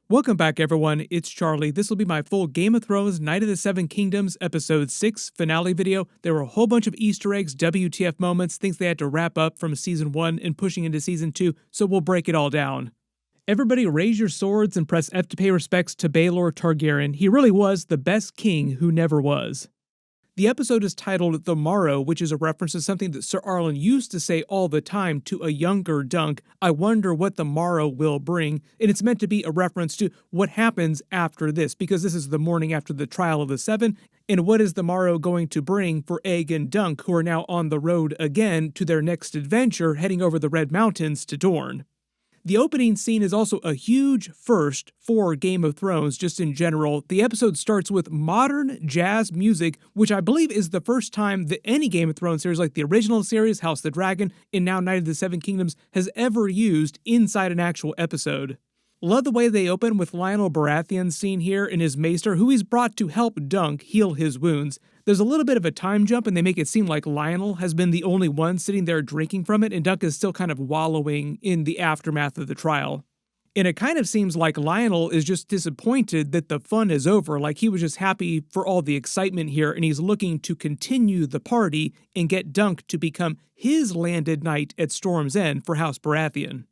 Welcome back, everyone. It's Charlie. This will be my full Game of Thrones Night of the Seven Kingdoms Episode 6 finale video. There were a whole bunch of Easter eggs, WTF moments, things they had to wrap up from Season 1 and pushing into Season 2, so we'll break it all down. Everybody raise your swords and press F to pay respects to Baelor Targaryen. He really was the best king who never was. The episode is titled The Morrow, which is a reference to something that Sir Arlen used to say all the time to a younger Dunk. I wonder what the morrow will bring, and it's meant to be a reference to what happens after this, because this is the morning after the trial of the Seven, and what is the morrow going to bring for Egg and Dunk, who are now on the road again to their next adventure, heading over the Red Mountains to Dorne. The opening scene is also a huge first for Game of Thrones, just in general. The episode starts with modern jazz music, which I believe is the first time that any Game of Thrones series, like the original series, House of the Dragon, and now Night of the Seven Kingdoms, has ever used inside an actual episode. Love the way they open with Lyonel Baratheon's scene here and his maester, who he's brought to help Dunk heal his wounds. There's a little bit of a time jump, and they make it seem like Lyonel has been the only one sitting there drinking from it, and Dunk is still kind of wallowing in the aftermath of the trial. And it kind of seems like Lyonel is just disappointed that the fun is over, like he was just happy for all the excitement here, and he's looking to continue the party and get Dunk to become his landed knight at Storm's End for House Baratheon.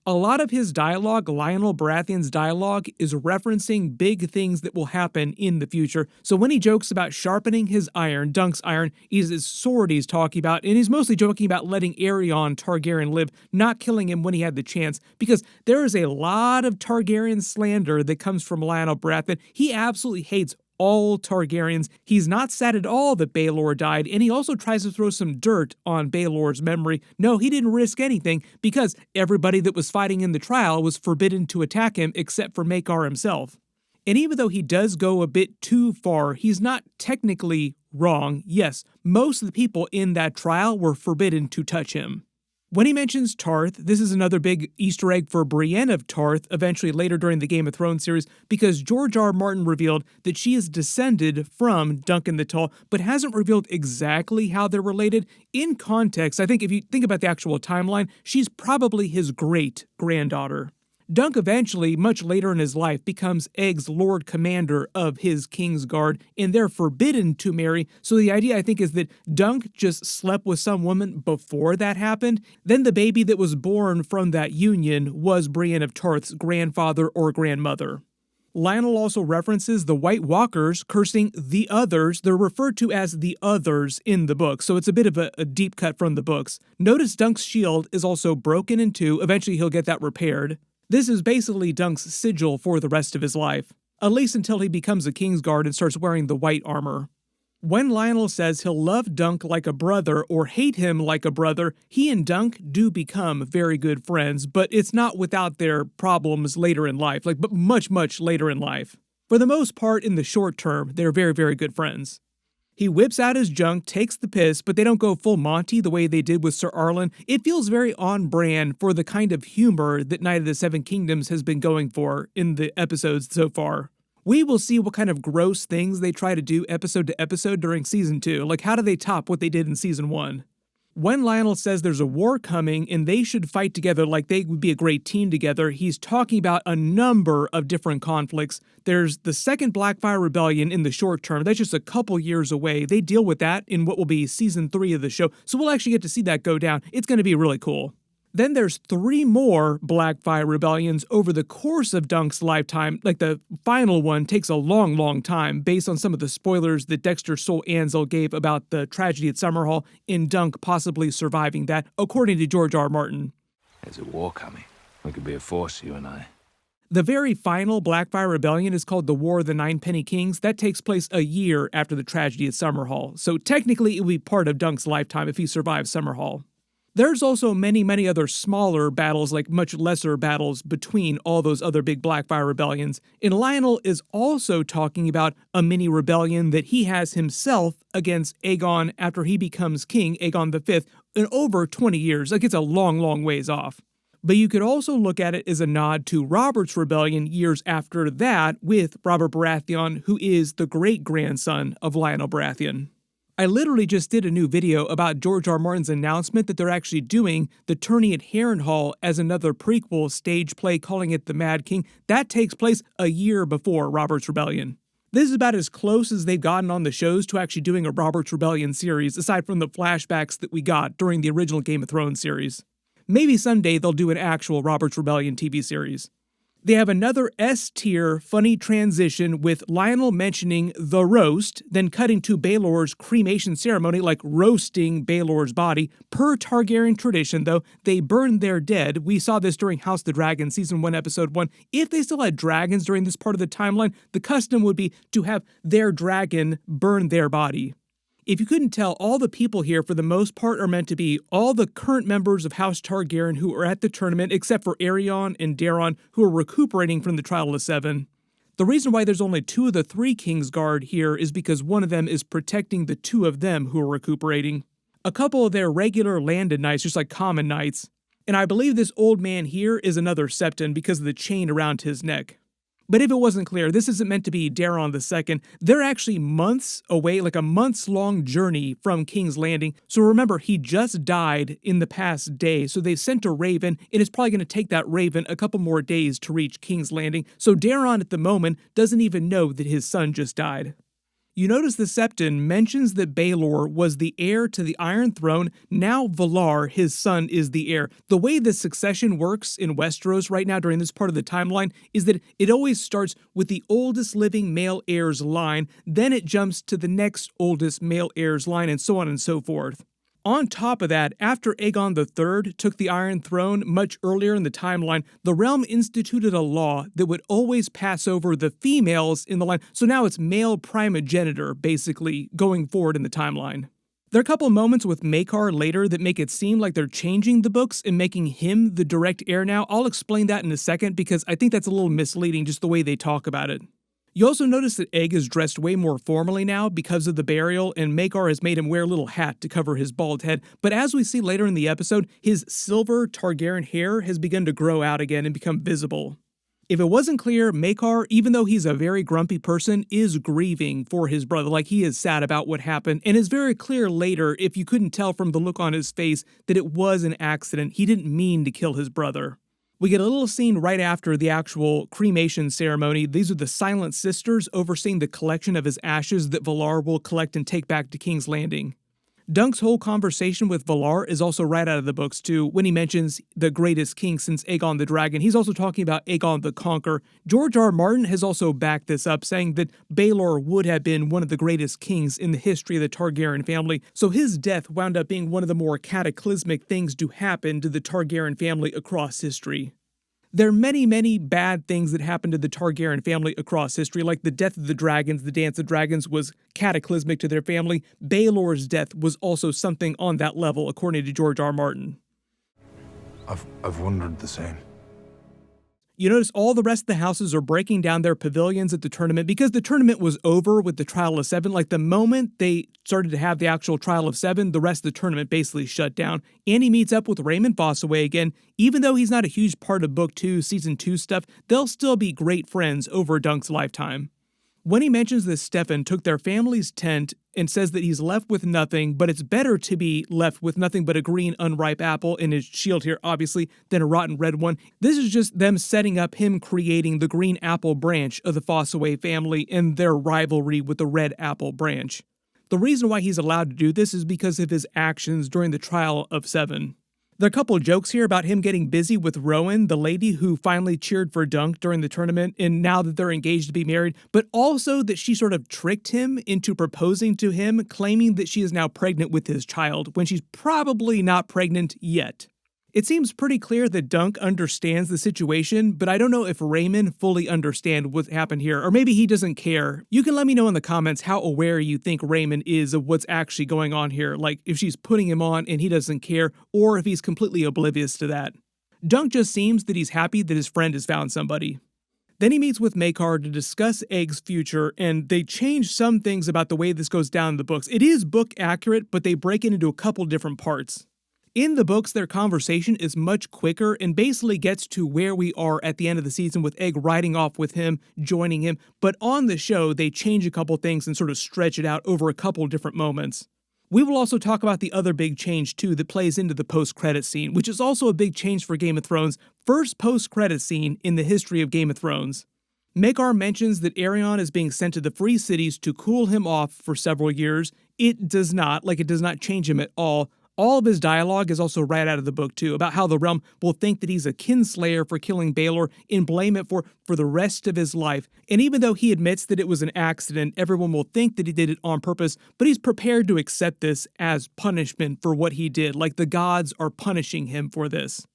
A lot of his dialogue, Lyonel Baratheon's dialogue, is referencing big things that will happen in the future. So when he jokes about sharpening his iron, Dunk's iron, is his sword he's talking about, and he's mostly joking about letting Aerion Targaryen live, not killing him when he had the chance, because there is a lot of Targaryen slander that comes from Lyonel Baratheon. He absolutely hates all Targaryens. He's not sad at all that Baelor died, and he also tries to throw some dirt on Baelor's memory. No, he didn't risk anything, because everybody that was fighting in the trial was forbidden to attack him except for Maekar himself. And even though he does go a bit too far, he's not technically wrong. Yes, most of the people in that trial were forbidden to touch him. When he mentions Tarth, this is another big Easter egg for Brienne of Tarth, eventually later during the Game of Thrones series, because George R. R. Martin revealed that she is descended from Duncan the Tall, but hasn't revealed exactly how they're related. In context, I think if you think about the actual timeline, she's probably his great-granddaughter. Dunk eventually, much later in his life, becomes Egg's Lord Commander of his Kingsguard, and they're forbidden to marry, so the idea, I think, is that Dunk just slept with some woman before that happened. Then the baby that was born from that union was Brienne of Tarth's grandfather or grandmother. Lyonel also references the White Walkers cursing the others. They're referred to as the others in the book, so it's a bit of a deep cut from the books. Notice Dunk's shield is also broken in two. Eventually he'll get that repaired. This is basically Dunk's sigil for the rest of his life, at least until he becomes a Kingsguard and starts wearing the white armor. When Lyonel says he'll love Dunk like a brother or hate him like a brother, he and Dunk do become very good friends, but it's not without their problems later in life, but much, much later in life. For the most part, in the short term, they're very, very good friends. He whips out his junk, takes the piss, but they don't go full Monty the way they did with Sir Arlen. It feels very on brand for the kind of humor that Night of the Seven Kingdoms has been going for in the episodes so far. We will see what kind of gross things they try to do episode to episode during Season 2. Like, how do they top what they did in Season 1? When Lyonel says there's a war coming and they should fight together like they would be a great team together, he's talking about a number of different conflicts. There's the second Blackfyre rebellion in the short term. That's just a couple years away. They deal with that in what will be Season 3 of the show, so we'll actually get to see that go down. It's going to be really cool. Then there's 3 more Blackfyre rebellions over the course of Dunk's lifetime. Like, the final one takes a long, long time based on some of the spoilers that Dexter Sol Anzel gave about the tragedy at Summerhall and Dunk possibly surviving that, according to George R. R. Martin. There's a war coming. We could be a force, you and I. The very final Blackfyre rebellion is called the War of the Ninepenny Kings. That takes place a year after the tragedy at Summerhall, so technically it will be part of Dunk's lifetime if he survives Summerhall. There's also many, many other smaller battles, like much lesser battles between all those other big Blackfyre rebellions. And Lyonel is also talking about a mini rebellion that he has himself against Aegon after he becomes king, Aegon V, in over 20 years. Like, it's a long, long ways off. But you could also look at it as a nod to Robert's rebellion years after that with Robert Baratheon, who is the great-grandson of Lyonel Baratheon. I literally just did a new video about George R. R. Martin's announcement that they're actually doing the tourney at Harrenhal as another prequel stage play, calling it The Mad King. That takes place a year before Robert's Rebellion. This is about as close as they've gotten on the shows to actually doing a Robert's Rebellion series, aside from the flashbacks that we got during the original Game of Thrones series. Maybe someday they'll do an actual Robert's Rebellion TV series. They have another S-tier funny transition with Lionel mentioning the roast, then cutting to Baelor's cremation ceremony, like roasting Baelor's body. Per Targaryen tradition, though, they burn their dead. We saw this during House of the Dragon, Season 1, Episode 1. If they still had dragons during this part of the timeline, the custom would be to have their dragon burn their body. If you couldn't tell, all the people here, for the most part, are meant to be all the current members of House Targaryen who are at the tournament, except for Aerion and Daeron, who are recuperating from the Trial of Seven. The reason why there's only 2 of the 3 Kingsguard here is because one of them is protecting the 2 of them who are recuperating. A couple of their regular landed knights, just like common knights. And I believe this old man here is another Septon because of the chain around his neck. But if it wasn't clear, this isn't meant to be Daeron II. They're actually months away, like a months-long journey from King's Landing. So remember, he just died in the past day, so they sent a raven, and it's probably going to take that raven a couple more days to reach King's Landing. So Daeron at the moment doesn't even know that his son just died. You notice the Septon mentions that Baelor was the heir to the Iron Throne. Now Valarr, his son, is the heir. The way the succession works in Westeros right now during this part of the timeline is that it always starts with the oldest living male heir's line, then it jumps to the next oldest male heir's line, and so on and so forth. On top of that, after Aegon III took the Iron Throne much earlier in the timeline, the realm instituted a law that would always pass over the females in the line, so now it's male primogeniture, basically, going forward in the timeline. There are a couple moments with Maekar later that make it seem like they're changing the books and making him the direct heir now. I'll explain that in a second because I think that's a little misleading, just the way they talk about it. You also notice that Egg is dressed way more formally now because of the burial, and Maekar has made him wear a little hat to cover his bald head. But as we see later in the episode, his silver Targaryen hair has begun to grow out again and become visible. If it wasn't clear, Maekar, even though he's a very grumpy person, is grieving for his brother, like he is sad about what happened, and it's very clear later, if you couldn't tell from the look on his face, that it was an accident. He didn't mean to kill his brother. We get a little scene right after the actual cremation ceremony. These are the Silent Sisters overseeing the collection of his ashes that Valarr will collect and take back to King's Landing. Dunk's whole conversation with Valarr is also right out of the books too. When he mentions the greatest king since Aegon the Dragon, he's also talking about Aegon the Conqueror. George R. R. Martin has also backed this up, saying that Baelor would have been one of the greatest kings in the history of the Targaryen family, so his death wound up being one of the more cataclysmic things to happen to the Targaryen family across history. There are many, many bad things that happened to the Targaryen family across history, like the death of the dragons. The Dance of Dragons was cataclysmic to their family. Baelor's death was also something on that level, according to George R. R. Martin. I've wondered the same. You notice all the rest of the houses are breaking down their pavilions at the tournament because the tournament was over with the Trial of Seven. Like the moment they started to have the actual Trial of Seven, the rest of the tournament basically shut down. And he meets up with Raymond Fossaway again. Even though he's not a huge part of Book 2, Season 2 stuff, they'll still be great friends over Dunk's lifetime. When he mentions that Stefan took their family's tent and says that he's left with nothing, but it's better to be left with nothing but a green unripe apple in his shield here, obviously, than a rotten red one. This is just them setting up him creating the green apple branch of the Fossaway family and their rivalry with the red apple branch. The reason why he's allowed to do this is because of his actions during the Trial of Seven. There are a couple of jokes here about him getting busy with Rowan, the lady who finally cheered for Dunk during the tournament, and now that they're engaged to be married, but also that she sort of tricked him into proposing to him, claiming that she is now pregnant with his child, when she's probably not pregnant yet. It seems pretty clear that Dunk understands the situation, but I don't know if Raymond fully understands what happened here, or maybe he doesn't care. You can let me know in the comments how aware you think Raymond is of what's actually going on here, like if she's putting him on and he doesn't care, or if he's completely oblivious to that. Dunk just seems that he's happy that his friend has found somebody. Then he meets with Maekar to discuss Egg's future, and they change some things about the way this goes down in the books. It is book accurate, but they break it into a couple different parts. In the books, their conversation is much quicker and basically gets to where we are at the end of the season with Egg riding off with him, joining him, but on the show, they change a couple things and sort of stretch it out over a couple different moments. We will also talk about the other big change, too, that plays into the post-credit scene, which is also a big change for Game of Thrones' first post-credit scene in the history of Game of Thrones. Maekar mentions that Aerion is being sent to the Free Cities to cool him off for several years. It does not change him at all. All of his dialogue is also right out of the book, too, about how the realm will think that he's a kinslayer for killing Baelor and blame it for the rest of his life. And even though he admits that it was an accident, everyone will think that he did it on purpose, but he's prepared to accept this as punishment for what he did, like the gods are punishing him for this.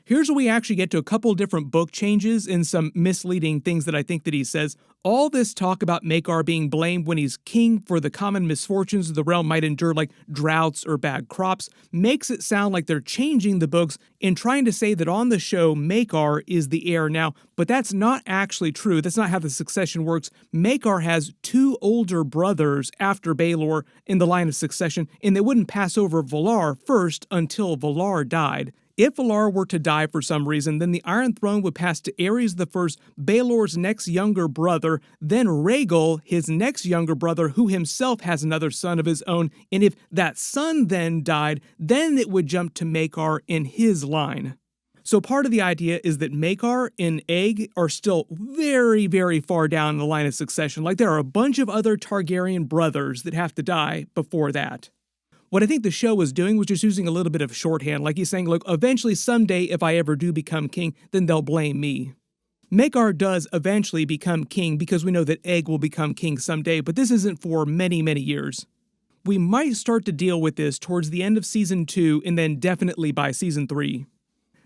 Here's where we actually get to a couple different book changes and some misleading things that I think that he says. All this talk about Maekar being blamed when he's king for the common misfortunes the realm might endure, like droughts or bad crops, makes it sound like they're changing the books and trying to say that on the show Maekar is the heir now, but that's not actually true. That's not how the succession works. Maekar has 2 older brothers after Baelor in the line of succession, and they wouldn't pass over Valarr first until Valarr died. If Valarr were to die for some reason, then the Iron Throne would pass to Aerys I, Baelor's next younger brother, then Rhaegal, his next younger brother, who himself has another son of his own, and if that son then died, then it would jump to Maekar in his line. So part of the idea is that Maekar and Egg are still very, very far down the line of succession. Like there are a bunch of other Targaryen brothers that have to die before that. What I think the show was doing was just using a little bit of shorthand, like he's saying, look, eventually someday if I ever do become king, then they'll blame me. Maekar does eventually become king because we know that Egg will become king someday, but this isn't for many, many years. We might start to deal with this towards the end of Season 2 and then definitely by Season 3.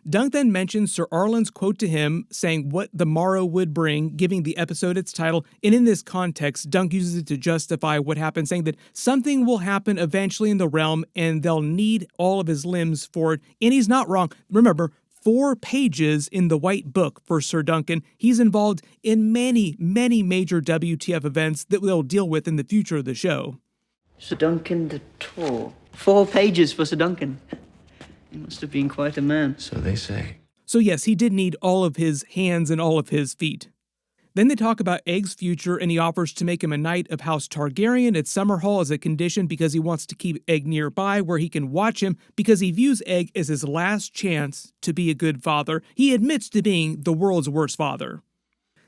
Duncan then mentions Sir Arlan's quote to him, saying what the morrow would bring, giving the episode its title, and in this context, Dunk uses it to justify what happened, saying that something will happen eventually in the realm, and they'll need all of his limbs for it, and he's not wrong. Remember, 4 pages in the White Book for Sir Duncan. He's involved in many, many major WTF events that we'll deal with in the future of the show. Sir Duncan the Tall. 4 pages for Sir Duncan. He must have been quite a man. So they say. So yes, he did need all of his hands and all of his feet. Then they talk about Egg's future, and he offers to make him a knight of House Targaryen at Summerhall as a condition because he wants to keep Egg nearby where he can watch him because he views Egg as his last chance to be a good father. He admits to being the world's worst father.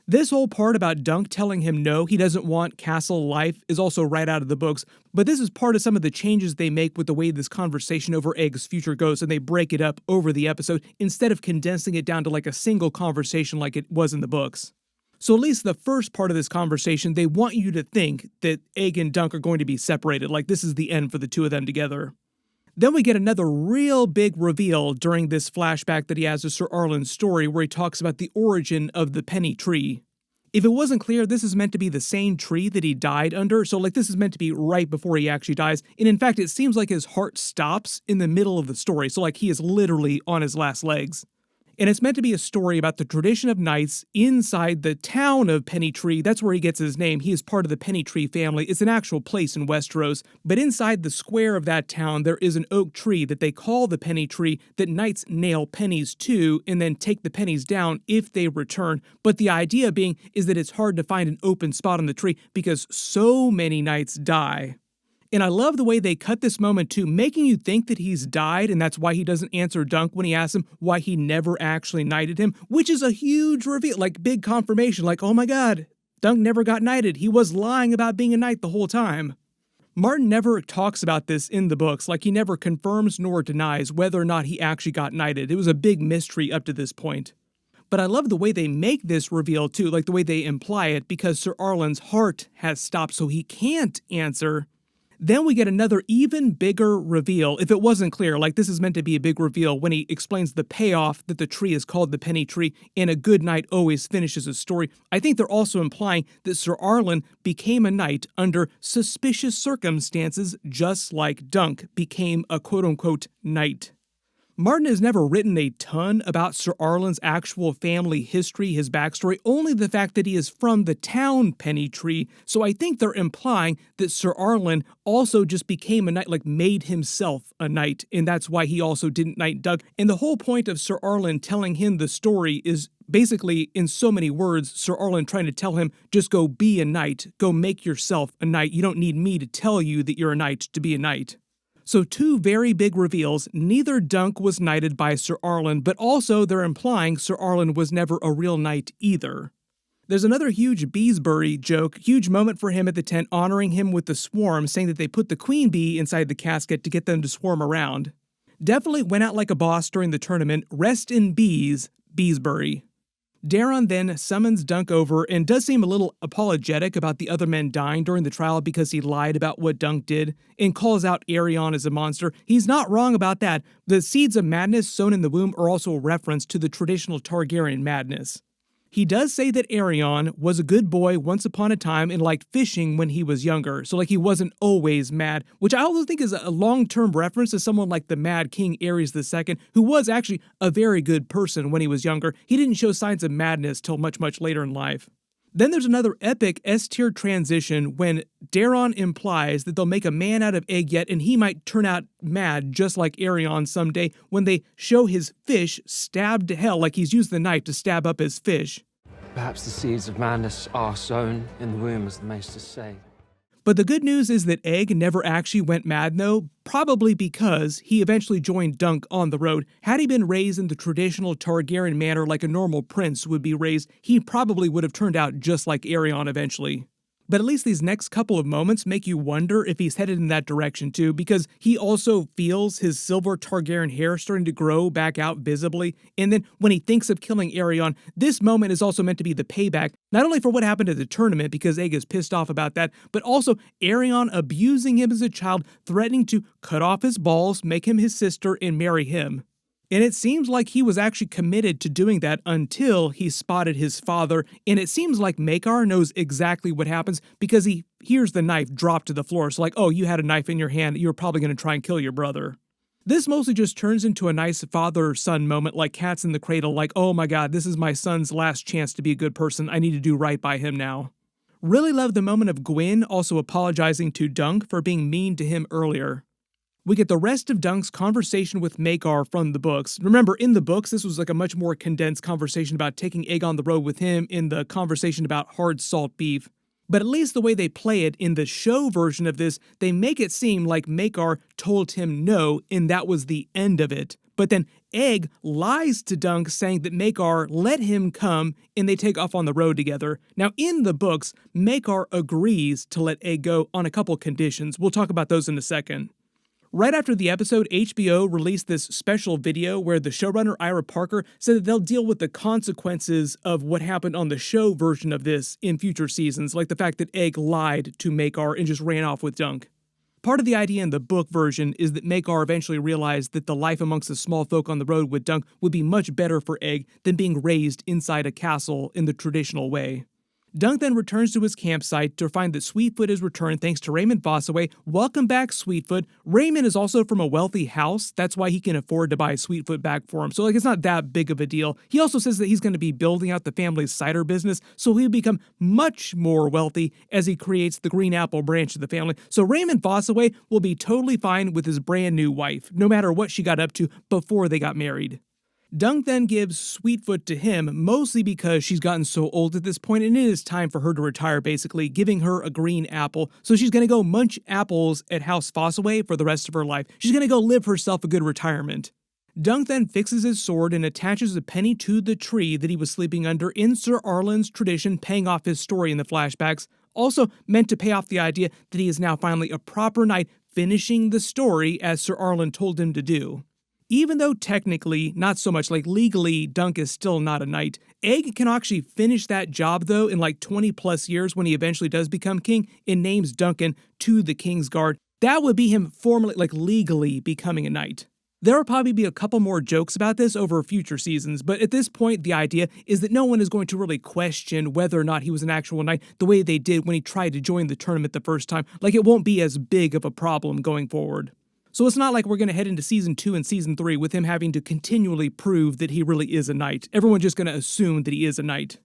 This whole part about Dunk telling him no, he doesn't want castle life is also right out of the books, but this is part of some of the changes they make with the way this conversation over Egg's future goes, and they break it up over the episode instead of condensing it down to like a single conversation like it was in the books. So at least the first part of this conversation, they want you to think that Egg and Dunk are going to be separated, like this is the end for the two of them together. Then we get another real big reveal during this flashback that he has to Sir Arlan's story where he talks about the origin of the penny tree. If it wasn't clear, this is meant to be the same tree that he died under, so like this is meant to be right before he actually dies, and in fact it seems like his heart stops in the middle of the story, so like he is literally on his last legs. And it's meant to be a story about the tradition of knights inside the town of Pennytree. That's where he gets his name. He is part of the Pennytree family. It's an actual place in Westeros. But inside the square of that town, there is an oak tree that they call the Pennytree that knights nail pennies to and then take the pennies down if they return. But the idea being is that it's hard to find an open spot on the tree because so many knights die. And I love the way they cut this moment too, making you think that he's died, and that's why he doesn't answer Dunk when he asks him why he never actually knighted him, which is a huge reveal, like big confirmation, like, oh my god, Dunk never got knighted. He was lying about being a knight the whole time. Martin never talks about this in the books, like he never confirms nor denies whether or not he actually got knighted. It was a big mystery up to this point. But I love the way they make this reveal too, like the way they imply it, because Sir Arlan's heart has stopped so he can't answer. Then we get another even bigger reveal, if it wasn't clear, like this is meant to be a big reveal when he explains the payoff that the tree is called the Penny Tree, and a good knight always finishes a story. I think they're also implying that Sir Arlan became a knight under suspicious circumstances, just like Dunk became a quote-unquote knight. Martin has never written a ton about Sir Arlen's actual family history, his backstory, only the fact that he is from the town Pennytree, so I think they're implying that Sir Arlen also just became a knight, like made himself a knight, and that's why he also didn't knight Doug. And the whole point of Sir Arlen telling him the story is basically, in so many words, Sir Arlen trying to tell him, just go be a knight, go make yourself a knight, you don't need me to tell you that you're a knight to be a knight. So two very big reveals, neither Dunk was knighted by Sir Arlen, but also they're implying Sir Arlen was never a real knight either. There's another huge Beesbury joke, huge moment for him at the tent honoring him with the swarm, saying that they put the queen bee inside the casket to get them to swarm around. Definitely went out like a boss during the tournament, rest in bees, Beesbury. Daeron then summons Dunk over and does seem a little apologetic about the other men dying during the trial because he lied about what Dunk did and calls out Aerion as a monster. He's not wrong about that. The seeds of madness sown in the womb are also a reference to the traditional Targaryen madness. He does say that Aerion was a good boy once upon a time and liked fishing when he was younger, so like he wasn't always mad, which I also think is a long-term reference to someone like the Mad King Aerys II, who was actually a very good person when he was younger. He didn't show signs of madness till much, much later in life. Then there's another epic S-tier transition when Daeron implies that they'll make a man out of Egg yet and he might turn out mad just like Aerion someday when they show his fish stabbed to hell like he's used the knife to stab up his fish. Perhaps the seeds of madness are sown in the womb, as the maesters say. But the good news is that Egg never actually went mad though, probably because he eventually joined Dunk on the road. Had he been raised in the traditional Targaryen manner like a normal prince would be raised, he probably would have turned out just like Aerion eventually. But at least these next couple of moments make you wonder if he's headed in that direction too, because he also feels his silver Targaryen hair starting to grow back out visibly, and then when he thinks of killing Aerion, this moment is also meant to be the payback, not only for what happened at the tournament, because Egg is pissed off about that, but also Aerion abusing him as a child, threatening to cut off his balls, make him his sister, and marry him. And it seems like he was actually committed to doing that until he spotted his father, and it seems like Maekar knows exactly what happens because he hears the knife drop to the floor. So like, oh, you had a knife in your hand, you were probably going to try and kill your brother. This mostly just turns into a nice father-son moment like Cats in the Cradle, like, oh my god, this is my son's last chance to be a good person, I need to do right by him now. Really love the moment of Gwyn also apologizing to Dunk for being mean to him earlier. We get the rest of Dunk's conversation with Maekar from the books. Remember, in the books, this was like a much more condensed conversation about taking Egg on the road with him in the conversation about hard salt beef. But at least the way they play it in the show version of this, they make it seem like Maekar told him no, and that was the end of it. But then Egg lies to Dunk saying that Maekar let him come and they take off on the road together. Now in the books, Maekar agrees to let Egg go on a couple conditions. We'll talk about those in a second. Right after the episode, HBO released this special video where the showrunner Ira Parker said that they'll deal with the consequences of what happened on the show version of this in future seasons, like the fact that Egg lied to Maekar and just ran off with Dunk. Part of the idea in the book version is that Maekar eventually realized that the life amongst the small folk on the road with Dunk would be much better for Egg than being raised inside a castle in the traditional way. Dunk then returns to his campsite to find that Sweetfoot has returned thanks to Raymond Fossaway. Welcome back, Sweetfoot. Raymond is also from a wealthy house. That's why he can afford to buy Sweetfoot back for him. So it's not that big of a deal. He also says that he's going to be building out the family's cider business, so he'll become much more wealthy as he creates the Green Apple branch of the family. So Raymond Fossaway will be totally fine with his brand new wife, no matter what she got up to before they got married. Dunk then gives Sweetfoot to him, mostly because she's gotten so old at this point and it is time for her to retire basically, giving her a green apple. So she's going to go munch apples at House Fossaway for the rest of her life. She's going to go live herself a good retirement. Dunk then fixes his sword and attaches a penny to the tree that he was sleeping under in Sir Arlen's tradition, paying off his story in the flashbacks. Also meant to pay off the idea that he is now finally a proper knight, finishing the story as Sir Arlen told him to do. Even though technically, not so much, like legally, Dunk is still not a knight, Egg can actually finish that job though in like 20 plus years when he eventually does become king and names Duncan to the King's Guard. That would be him formally, like legally becoming a knight. There will probably be a couple more jokes about this over future seasons, but at this point the idea is that no one is going to really question whether or not he was an actual knight the way they did when he tried to join the tournament the first time. Like it won't be as big of a problem going forward. So it's not like we're going to head into Season 2 and Season 3 with him having to continually prove that he really is a knight. Everyone's just going to assume that he is a knight.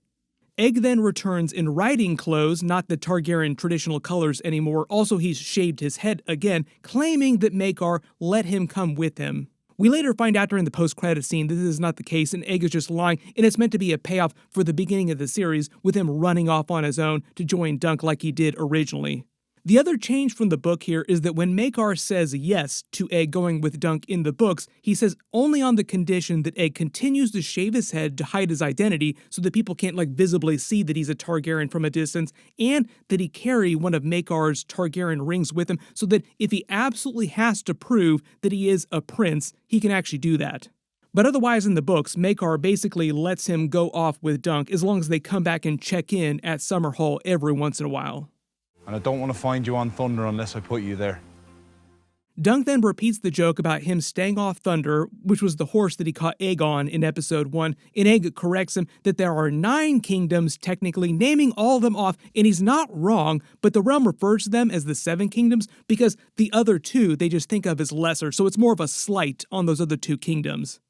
Aegon then returns in riding clothes, not the Targaryen traditional colors anymore. Also, he's shaved his head again, claiming that Maekar let him come with him. We later find out during the post-credit scene that this is not the case and Aegon is just lying, and it's meant to be a payoff for the beginning of the series with him running off on his own to join Dunk like he did originally. The other change from the book here is that when Maekar says yes to Aegon going with Dunk in the books, he says only on the condition that Aegon continues to shave his head to hide his identity so that people can't visibly see that he's a Targaryen from a distance, and that he carry one of Maekar's Targaryen rings with him so that if he absolutely has to prove that he is a prince, he can actually do that. But otherwise in the books, Maekar basically lets him go off with Dunk as long as they come back and check in at Summerhall every once in a while. And I don't want to find you on Thunder unless I put you there. Dunk then repeats the joke about him staying off Thunder, which was the horse that he caught Aegon in episode 1, and Aegon corrects him that there are 9 kingdoms, technically, naming all of them off, and he's not wrong, but the realm refers to them as the 7 kingdoms because the other 2 they just think of as lesser, so it's more of a slight on those other 2 kingdoms.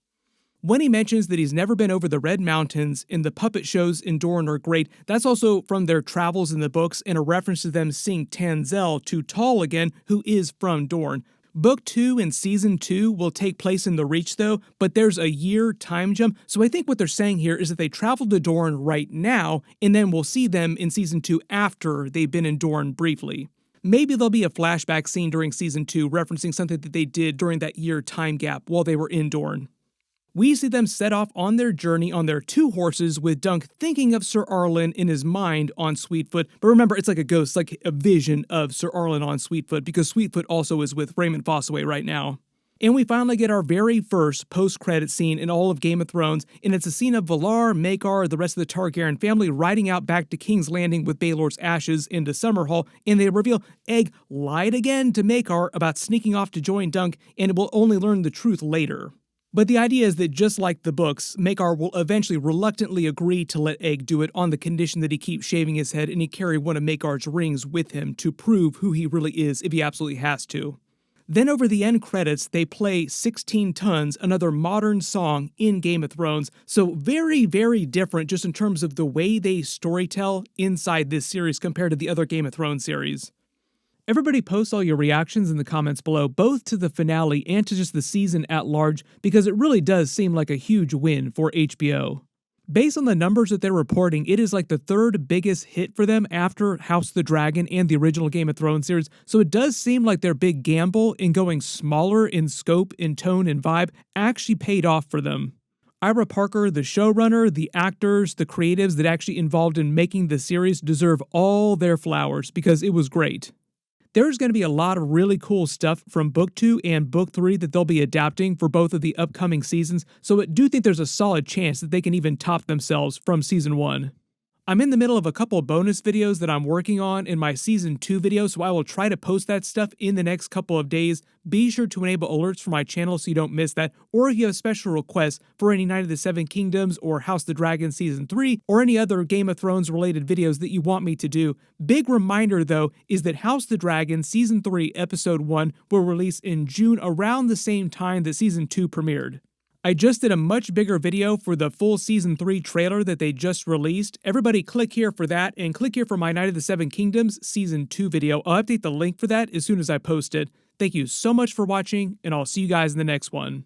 When he mentions that he's never been over the Red Mountains and the puppet shows in Dorne are great, that's also from their travels in the books and a reference to them seeing Tanzel to Tall again, who is from Dorne. Book 2 and Season 2 will take place in the Reach though, but there's a year time jump, so I think what they're saying here is that they traveled to Dorne right now, and then we'll see them in Season 2 after they've been in Dorne briefly. Maybe there'll be a flashback scene during Season 2 referencing something that they did during that year time gap while they were in Dorne. We see them set off on their journey on their 2 horses with Dunk thinking of Sir Arlen in his mind on Sweetfoot. But remember, it's like a ghost, like a vision of Sir Arlen on Sweetfoot, because Sweetfoot also is with Raymond Fossaway right now. And we finally get our very first post-credit scene in all of Game of Thrones, and it's a scene of Valarr, Maekar, the rest of the Targaryen family riding out back to King's Landing with Baelor's ashes into Summerhall, and they reveal Aegon lied again to Maekar about sneaking off to join Dunk, and will only learn the truth later. But the idea is that just like the books, Maekar will eventually reluctantly agree to let Aegon do it on the condition that he keeps shaving his head and he carry one of Maekar's rings with him to prove who he really is if he absolutely has to. Then over the end credits, they play 16 Tons, another modern song in Game of Thrones, so very, very different just in terms of the way they storytell inside this series compared to the other Game of Thrones series. Everybody post all your reactions in the comments below, both to the finale and to just the season at large, because it really does seem like a huge win for HBO. Based on the numbers that they're reporting, it is like the 3rd biggest hit for them after House of the Dragon and the original Game of Thrones series, so it does seem like their big gamble in going smaller in scope, in tone, and vibe actually paid off for them. Ira Parker, the showrunner, the actors, the creatives that actually involved in making the series deserve all their flowers because it was great. There's going to be a lot of really cool stuff from Book 2 and Book 3 that they'll be adapting for both of the upcoming seasons, so I do think there's a solid chance that they can even top themselves from Season 1. I'm in the middle of a couple of bonus videos that I'm working on in my Season 2 video, so I will try to post that stuff in the next couple of days. Be sure to enable alerts for my channel so you don't miss that, or if you have special requests for any Night of the Seven Kingdoms or House of the Dragon Season 3, or any other Game of Thrones related videos that you want me to do. Big reminder though is that House of the Dragon Season 3 Episode 1 will release in June around the same time that Season 2 premiered. I just did a much bigger video for the full Season 3 trailer that they just released. Everybody click here for that, and click here for my Night of the Seven Kingdoms Season 2 video. I'll update the link for that as soon as I post it. Thank you so much for watching, and I'll see you guys in the next one.